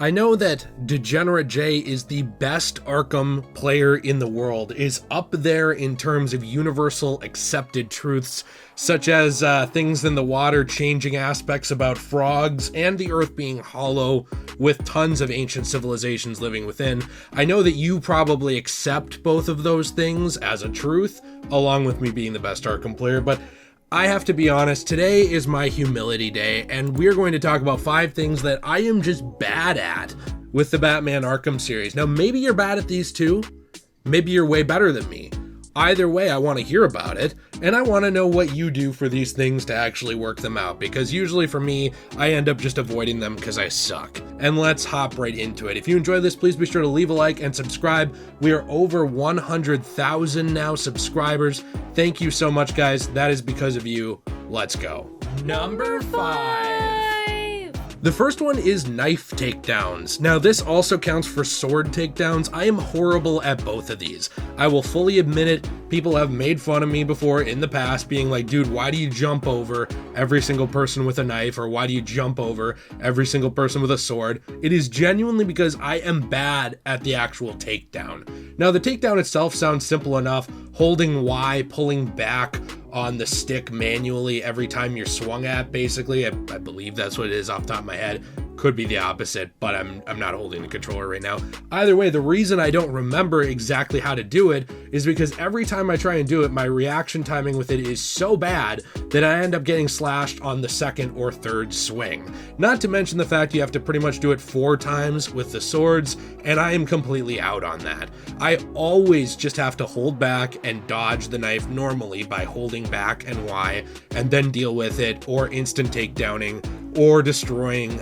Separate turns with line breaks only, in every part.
I know that Degenerate J is the best Arkham player in the world, is up there in terms of universal accepted truths, such as things in the water changing aspects about frogs and the earth being hollow with tons of ancient civilizations living within. I know that you probably accept both of those things as a truth, along with me being the best Arkham player, but I have to be honest, today is my humility day, and we're going to talk about 5 things that I am just bad at with the Batman Arkham series. Now, maybe you're bad at these too. Maybe you're way better than me. Either way, I want to hear about it, and I want to know what you do for these things to actually work them out, because usually for me, I end up just avoiding them because I suck. And let's hop right into it. If you enjoy this, please be sure to leave a like and subscribe. We are over 100,000 now subscribers. Thank you so much, guys. That is because of you. Let's go. Number 5. The first one is knife takedowns. Now, this also counts for sword takedowns. I am horrible at both of these. I will fully admit it. People have made fun of me before in the past, being like, dude, why do you jump over every single person with a knife? Or why do you jump over every single person with a sword? It is genuinely because I am bad at the actual takedown. Now, the takedown itself sounds simple enough. Holding Y, pulling back on the stick manually every time you're swung at, basically. I believe that's what it is off the top of my head. Could be the opposite, but I'm not holding the controller right now. Either way, the reason I don't remember exactly how to do it is because every time I try and do it, my reaction timing with it is so bad that I end up getting slashed on the second or third swing. Not to mention the fact you have to pretty much do it 4 times with the swords, and I am completely out on that. I always just have to hold back and dodge the knife normally by holding back and Y, and then deal with it, or instant takedowning, or disarming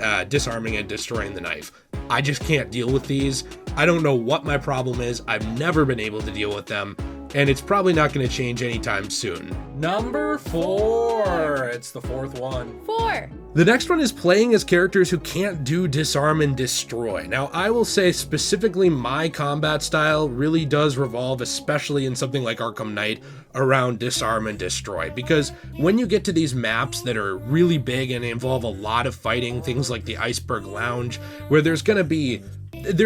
and destroying the knife. I just can't deal with these. I don't know what my problem is. I've never been able to deal with them, and it's probably not going to change anytime soon. Number 4. It's the 4th one.
4.
The next one is playing as characters who can't do disarm and destroy. Now, I will say specifically my combat style really does revolve, especially in something like Arkham Knight, around disarm and destroy, because when you get to these maps that are really big and involve a lot of fighting, things like the Iceberg Lounge, where there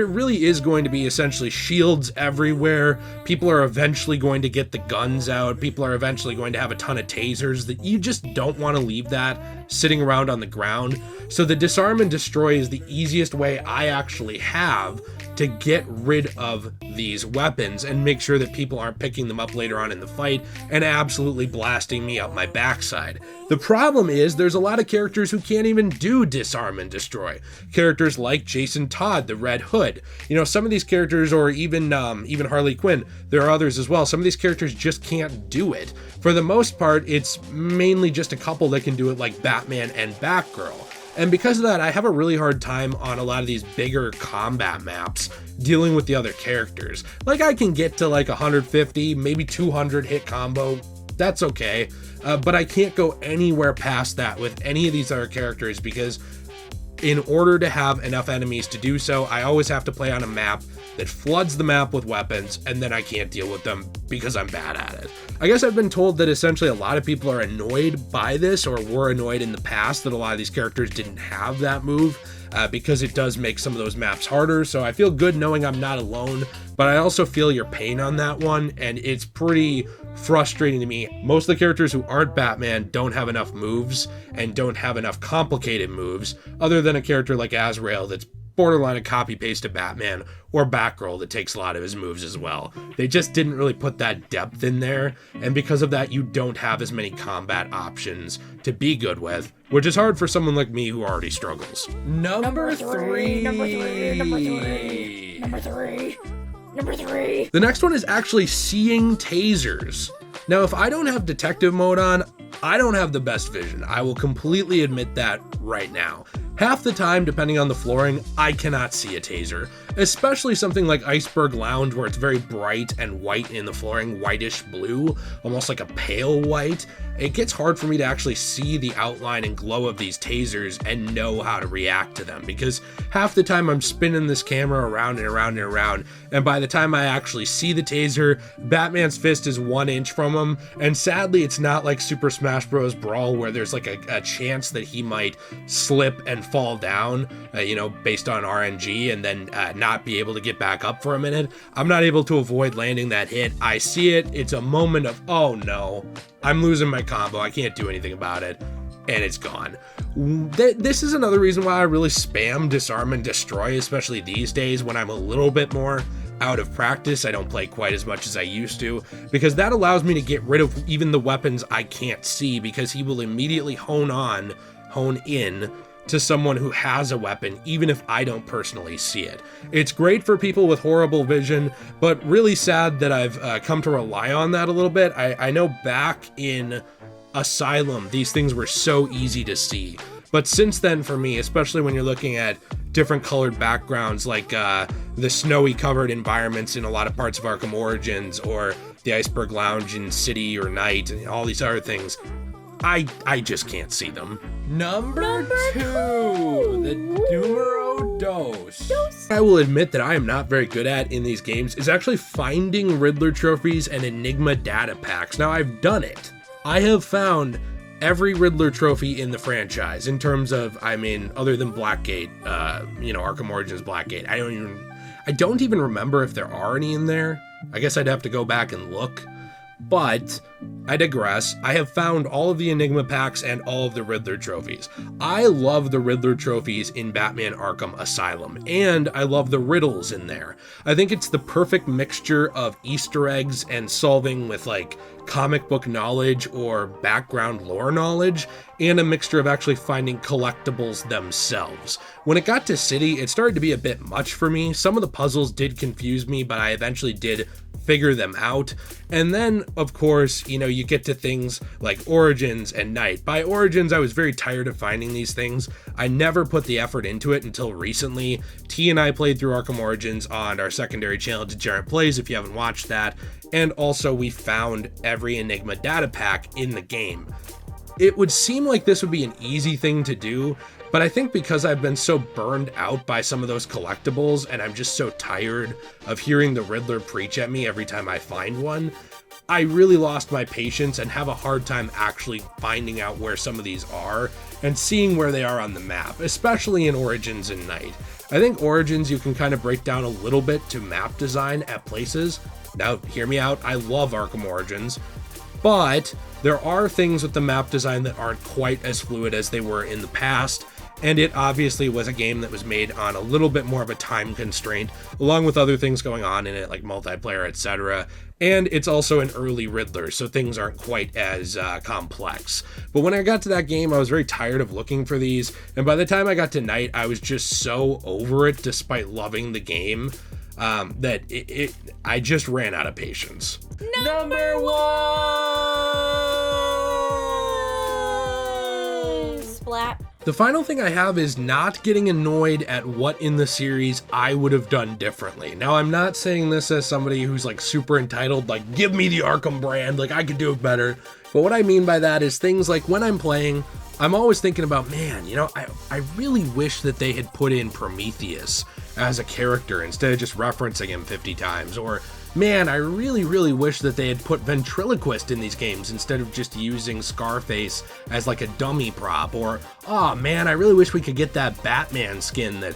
really is going to be essentially shields everywhere. People are eventually going to get the guns out. People are eventually going to have a ton of tasers that you just don't want to leave that sitting around on the ground. So the disarm and destroy is the easiest way I actually have to get rid of these weapons and make sure that people aren't picking them up later on in the fight and absolutely blasting me up my backside. The problem is there's a lot of characters who can't even do disarm and destroy. Characters like Jason Todd, the Red Hood. You know, some of these characters, or even Harley Quinn, there are others as well. Some of these characters just can't do it. For the most part, it's mainly just a couple that can do it, like Batman and Batgirl. And because of that, I have a really hard time on a lot of these bigger combat maps dealing with the other characters. Like, I can get to like 150, maybe 200 hit combo. That's okay. But I can't go anywhere past that with any of these other characters, because in order to have enough enemies to do so, I always have to play on a map that floods the map with weapons, and then I can't deal with them because I'm bad at it. I guess I've been told that essentially a lot of people are annoyed by this, or were annoyed in the past that a lot of these characters didn't have that move, because it does make some of those maps harder. So I feel good knowing I'm not alone, but I also feel your pain on that one, and it's pretty frustrating to me. Most of the characters who aren't Batman don't have enough moves and don't have enough complicated moves, other than a character like Azrael that's borderline a copy-paste of Batman, or Batgirl that takes a lot of his moves as well. They just didn't really put that depth in there, and because of that, you don't have as many combat options to be good with, which is hard for someone like me who already struggles. Number 3. The next one is actually seeing tasers. Now, if I don't have detective mode on, I don't have the best vision. I will completely admit that right now. Half the time, depending on the flooring, I cannot see a taser. especially something like Iceberg Lounge, where it's very bright and white in the flooring, whitish blue, almost like a pale white. It gets hard for me to actually see the outline and glow of these tasers and know how to react to them, because half the time I'm spinning this camera around and around and around, and by the time I actually see the taser, Batman's fist is 1 inch from him, and sadly it's not like Super Smash Bros. Brawl where there's like a chance that he might slip and fall down, based on RNG, and then not be able to get back up for a minute. I'm not able to avoid landing that hit. I see it, it's a moment of, oh no, I'm losing my combo, I can't do anything about it, and it's gone. This is another reason why I really spam Disarm and Destroy, especially these days when I'm a little bit more out of practice. I don't play quite as much as I used to, because that allows me to get rid of even the weapons I can't see, because he will immediately hone in to someone who has a weapon, even if I don't personally see it. It's great for people with horrible vision, but really sad that I've come to rely on that a little bit. I know back in Asylum, these things were so easy to see. But since then, for me, especially when you're looking at different colored backgrounds, like the snowy covered environments in a lot of parts of Arkham Origins, or the Iceberg Lounge in City or Night, and all these other things, I just can't see them. Number two, the numero dos. I will admit that I am not very good at in these games is actually finding Riddler trophies and Enigma data packs. Now, I've done it. I have found every Riddler trophy in the franchise, in terms of, other than Blackgate, Arkham Origins Blackgate. I don't even remember if there are any in there. I guess I'd have to go back and look. But I digress. I have found all of the Enigma packs and all of the Riddler trophies. I love the Riddler trophies in Batman Arkham Asylum, and I love the riddles in there. I think it's the perfect mixture of Easter eggs and solving with like comic book knowledge or background lore knowledge, and a mixture of actually finding collectibles themselves. When it got to City, it started to be a bit much for me. Some of the puzzles did confuse me, but I eventually did figure them out. And then, of course, you get to things like Origins and Night. By Origins, I was very tired of finding these things. I never put the effort into it until recently. T and I played through Arkham Origins on our secondary channel, Degenerate Plays, if you haven't watched that. And also, we found every Enigma data pack in the game. It would seem like this would be an easy thing to do, but I think because I've been so burned out by some of those collectibles, and I'm just so tired of hearing the Riddler preach at me every time I find one, I really lost my patience and have a hard time actually finding out where some of these are and seeing where they are on the map, especially in Origins and Night. I think Origins you can kind of break down a little bit to map design at places. Now, hear me out, I love Arkham Origins, but there are things with the map design that aren't quite as fluid as they were in the past, and it obviously was a game that was made on a little bit more of a time constraint, along with other things going on in it, like multiplayer, etc. And it's also an early Riddler, so things aren't quite as complex. But when I got to that game, I was very tired of looking for these, and by the time I got to Night, I was just so over it, despite loving the game, that I just ran out of patience. Number one!
Splat.
The final thing I have is not getting annoyed at what in the series I would have done differently. Now, I'm not saying this as somebody who's like super entitled, like, give me the Arkham brand, like I could do it better. But what I mean by that is things like when I'm playing, I'm always thinking about, man, I really wish that they had put in Prometheus as a character instead of just referencing him 50 times. Or, man, I really, really wish that they had put Ventriloquist in these games instead of just using Scarface as like a dummy prop. Or, oh man, I really wish we could get that Batman skin that,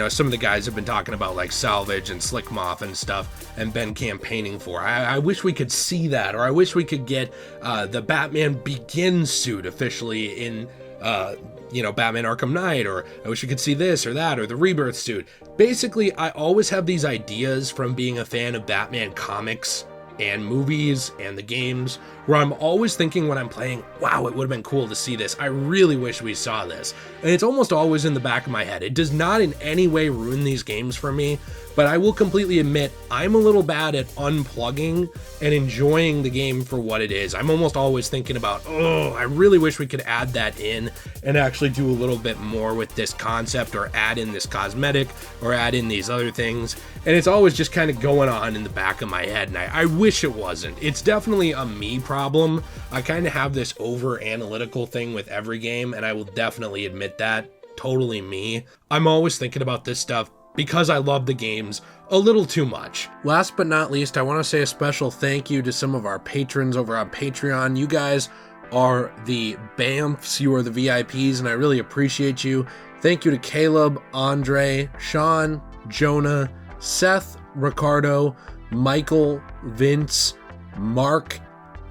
some of the guys have been talking about, like Salvage and Slickmoth and stuff, and been campaigning for. I wish we could see that, or I wish we could get the Batman Begins suit officially in Batman Arkham Knight, or I wish we could see this or that, or the Rebirth suit. Basically, I always have these ideas from being a fan of Batman comics and movies and the games where I'm always thinking when I'm playing, wow, it would have been cool to see this. I really wish we saw this. And it's almost always in the back of my head. It does not in any way ruin these games for me, but I will completely admit I'm a little bad at unplugging and enjoying the game for what it is. I'm almost always thinking about, oh, I really wish we could add that in and actually do a little bit more with this concept, or add in this cosmetic, or add in these other things. And it's always just kind of going on in the back of my head, and I wish it wasn't. It's definitely a me problem. I kind of have this over analytical thing with every game, and I will definitely admit that. Totally me. I'm always thinking about this stuff because I love the games a little too much. Last but not least, I want to say a special thank you to some of our patrons over on Patreon. You guys are the BAMFs, you are the VIPs, and I really appreciate you. Thank you to Caleb, Andre, Sean, Jonah, Seth, Ricardo, Michael, Vince, Mark,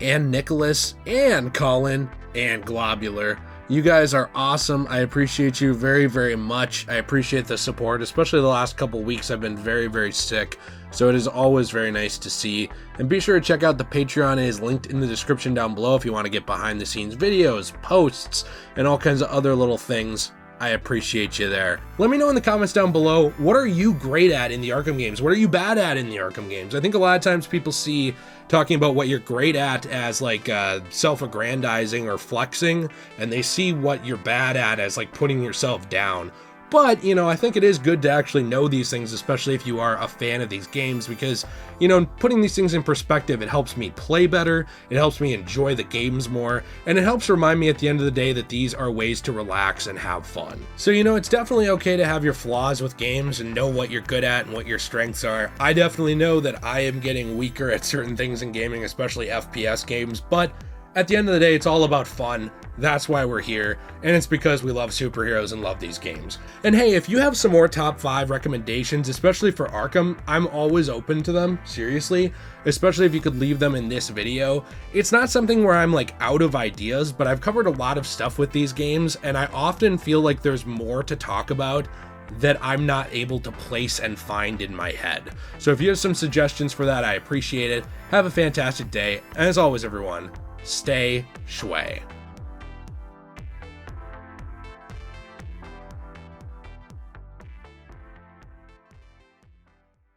and Nicholas, and Colin, and Globular. You guys are awesome. I appreciate you very, very much. I appreciate the support, especially the last couple weeks. I've been very, very sick, so it is always very nice to see. And be sure to check out the Patreon. It is linked in the description down below if you want to get behind the scenes videos, posts, and all kinds of other little things. I appreciate you there. Let me know in the comments down below, what are you great at in the Arkham games? What are you bad at in the Arkham games? I think a lot of times people see talking about what you're great at as like self-aggrandizing or flexing, and they see what you're bad at as like putting yourself down. But, you know, I think it is good to actually know these things, especially if you are a fan of these games, because, you know, putting these things in perspective, it helps me play better, it helps me enjoy the games more, and it helps remind me at the end of the day that these are ways to relax and have fun. So, you know, it's definitely okay to have your flaws with games and know what you're good at and what your strengths are. I definitely know that I am getting weaker at certain things in gaming, especially FPS games, but at the end of the day, it's all about fun. That's why we're here, and it's because we love superheroes and love these games. And hey, if you have some more top 5 recommendations, especially for Arkham, I'm always open to them, seriously, especially if you could leave them in this video. It's not something where I'm like out of ideas, but I've covered a lot of stuff with these games, and I often feel like there's more to talk about that I'm not able to place and find in my head. So if you have some suggestions for that, I appreciate it. Have a fantastic day, and as always everyone, stay shway.